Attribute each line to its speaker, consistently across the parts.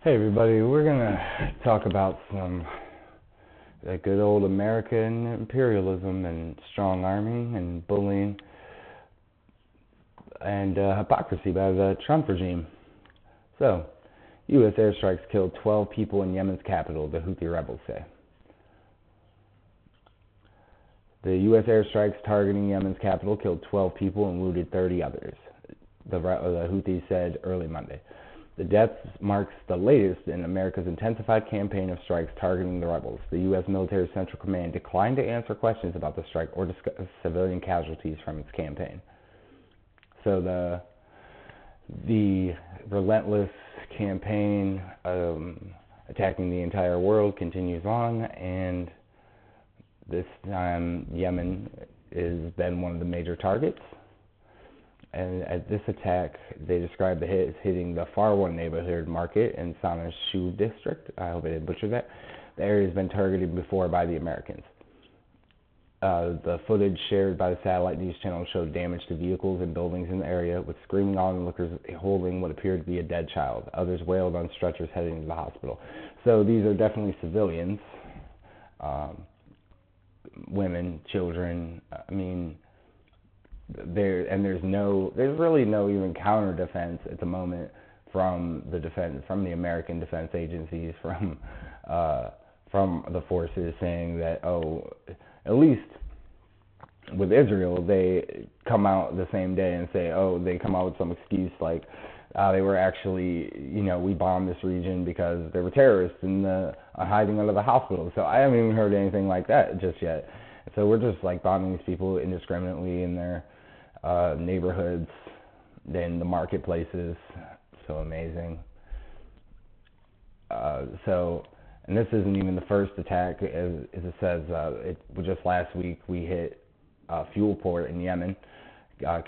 Speaker 1: Hey everybody, we're gonna talk about some good old American imperialism and strong arming and bullying and hypocrisy by the Trump regime. So, U.S. airstrikes killed 12 people in Yemen's capital, the Houthi rebels say. The U.S. airstrikes targeting Yemen's capital killed 12 people and wounded 30 others, the Houthis said early Monday. The deaths marks the latest in America's intensified campaign of strikes targeting the rebels. The U.S. military Central Command declined to answer questions about the strike or discuss civilian casualties from its campaign. So the relentless campaign attacking the entire world continues on, and this time Yemen has been one of the major targets. And at this attack, they described the hit as hitting the Farwa neighborhood market in Sana'a Shu district. I hope I didn't butcher that. The area has been targeted before by the Americans. The footage shared by the satellite news channel showed damage to vehicles and buildings in the area, with screaming onlookers holding what appeared to be a dead child. Others wailed on stretchers heading to the hospital. So these are definitely civilians, women, children. I mean, there's really no even counter defense at the moment from the American defense agencies, from the forces, saying that, at least with Israel, they come out the same day and say, they come out with some excuse like they were actually, we bombed this region because there were terrorists hiding under the hospital. So I haven't even heard anything like that just yet. So we're just like bombing these people indiscriminately in their neighborhoods, in the marketplaces. So amazing. And this isn't even the first attack. As it says, just last week we hit a fuel port in Yemen,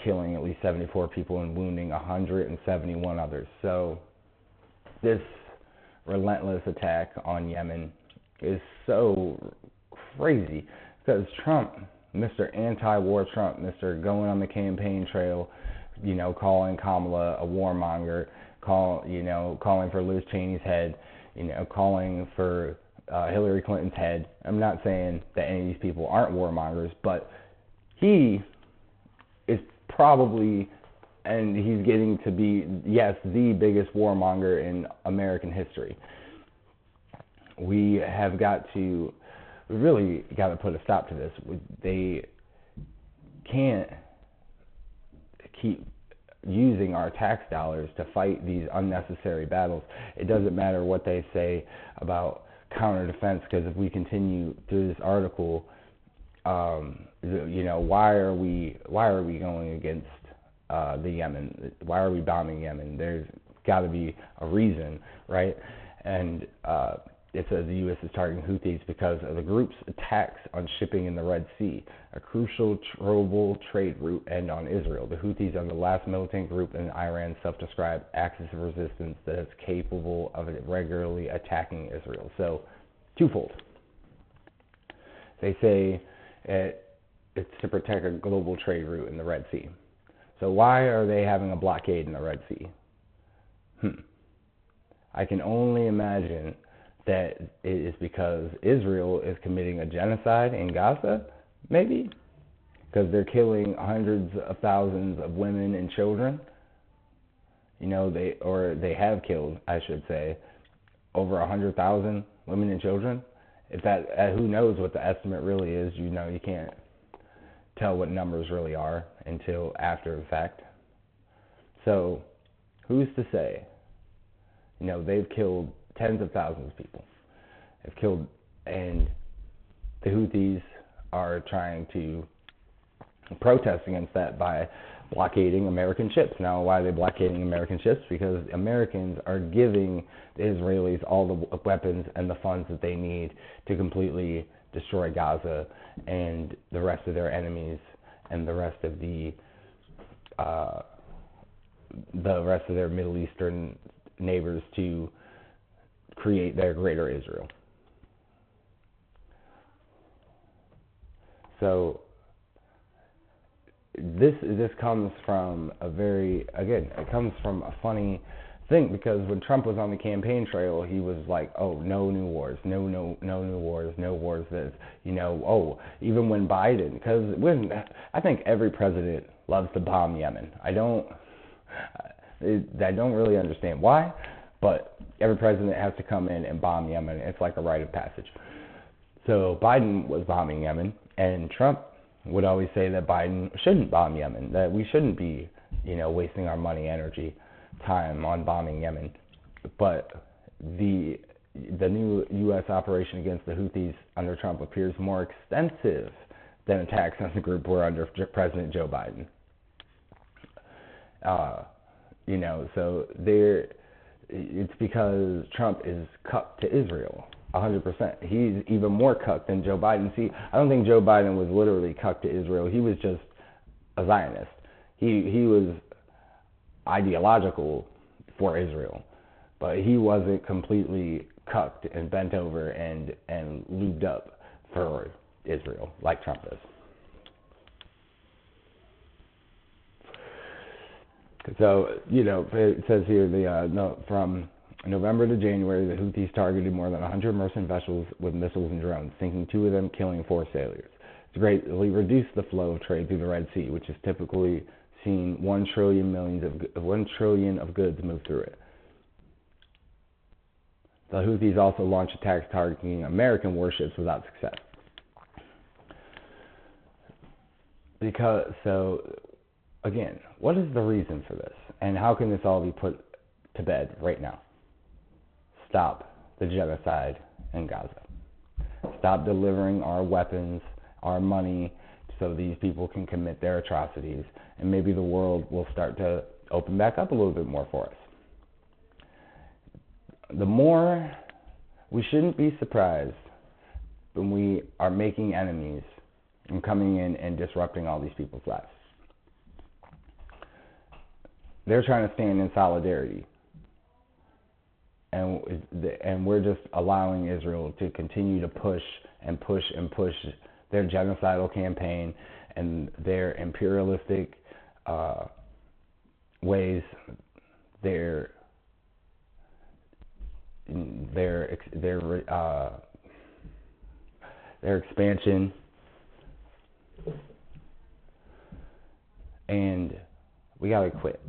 Speaker 1: killing at least 74 people and wounding 171 others. So this relentless attack on Yemen is so crazy because Trump, Mr. Anti-War Trump, Mr. going on the campaign trail, calling Kamala a warmonger, calling for Liz Cheney's head, calling for Hillary Clinton's head. I'm not saying that any of these people aren't warmongers, but he is probably, and he's getting to be, yes, the biggest warmonger in American history. We really got to put a stop to this. They can't keep using our tax dollars to fight these unnecessary battles. It doesn't matter what they say about counter defense, because if we continue through this article, why are we going against the Yemen? Why are we bombing Yemen? There's got to be a reason, right? And it says the U.S. is targeting Houthis because of the group's attacks on shipping in the Red Sea, a crucial global trade route, and on Israel. The Houthis are the last militant group in Iran's self-described axis of resistance that is capable of regularly attacking Israel. So, twofold. They say it's to protect a global trade route in the Red Sea. So why are they having a blockade in the Red Sea? I can only imagine that it is because Israel is committing a genocide in Gaza, maybe, because they're killing hundreds of thousands of women and children. They have killed, I should say, over 100,000 women and children. If that, who knows what the estimate really is? You can't tell what numbers really are until after the fact. So, who's to say? They've killed tens of thousands of people. They've killed, and the Houthis are trying to protest against that by blockading American ships. Now, why are they blockading American ships? Because Americans are giving the Israelis all the weapons and the funds that they need to completely destroy Gaza and the rest of their enemies and the rest of their Middle Eastern neighbors, to create their greater Israel. So this comes from it comes from a funny think, because when Trump was on the campaign trail, he was like, oh, no new wars, no new wars, no wars this, even when Biden, because I think every president loves to bomb Yemen. I don't really understand why, but every president has to come in and bomb Yemen. It's like a rite of passage. So Biden was bombing Yemen, and Trump would always say that Biden shouldn't bomb Yemen, that we shouldn't be, wasting our money, energy, time on bombing Yemen. But the new U.S. operation against the Houthis under Trump appears more extensive than attacks on the group were under President Joe Biden. So it's because Trump is cucked to Israel, 100%. He's even more cucked than Joe Biden. See, I don't think Joe Biden was literally cucked to Israel. He was just a Zionist. He was ideological for Israel, but he wasn't completely cucked and bent over and lubed up for Israel like Trump is. So, it says here, from November to January, the Houthis targeted more than 100 merchant vessels with missiles and drones, sinking 2 of them, killing 4 sailors. It's greatly reduced the flow of trade through the Red Sea, which has typically seen 1 trillion of goods move through it. The Houthis also launched attacks targeting American warships without success. Again, what is the reason for this? And how can this all be put to bed right now? Stop the genocide in Gaza. Stop delivering our weapons, our money, so these people can commit their atrocities. And maybe the world will start to open back up a little bit more for us. We shouldn't be surprised when we are making enemies and coming in and disrupting all these people's lives. They're trying to stand in solidarity, and we're just allowing Israel to continue to push their genocidal campaign and their imperialistic ways, their expansion, and we gotta quit.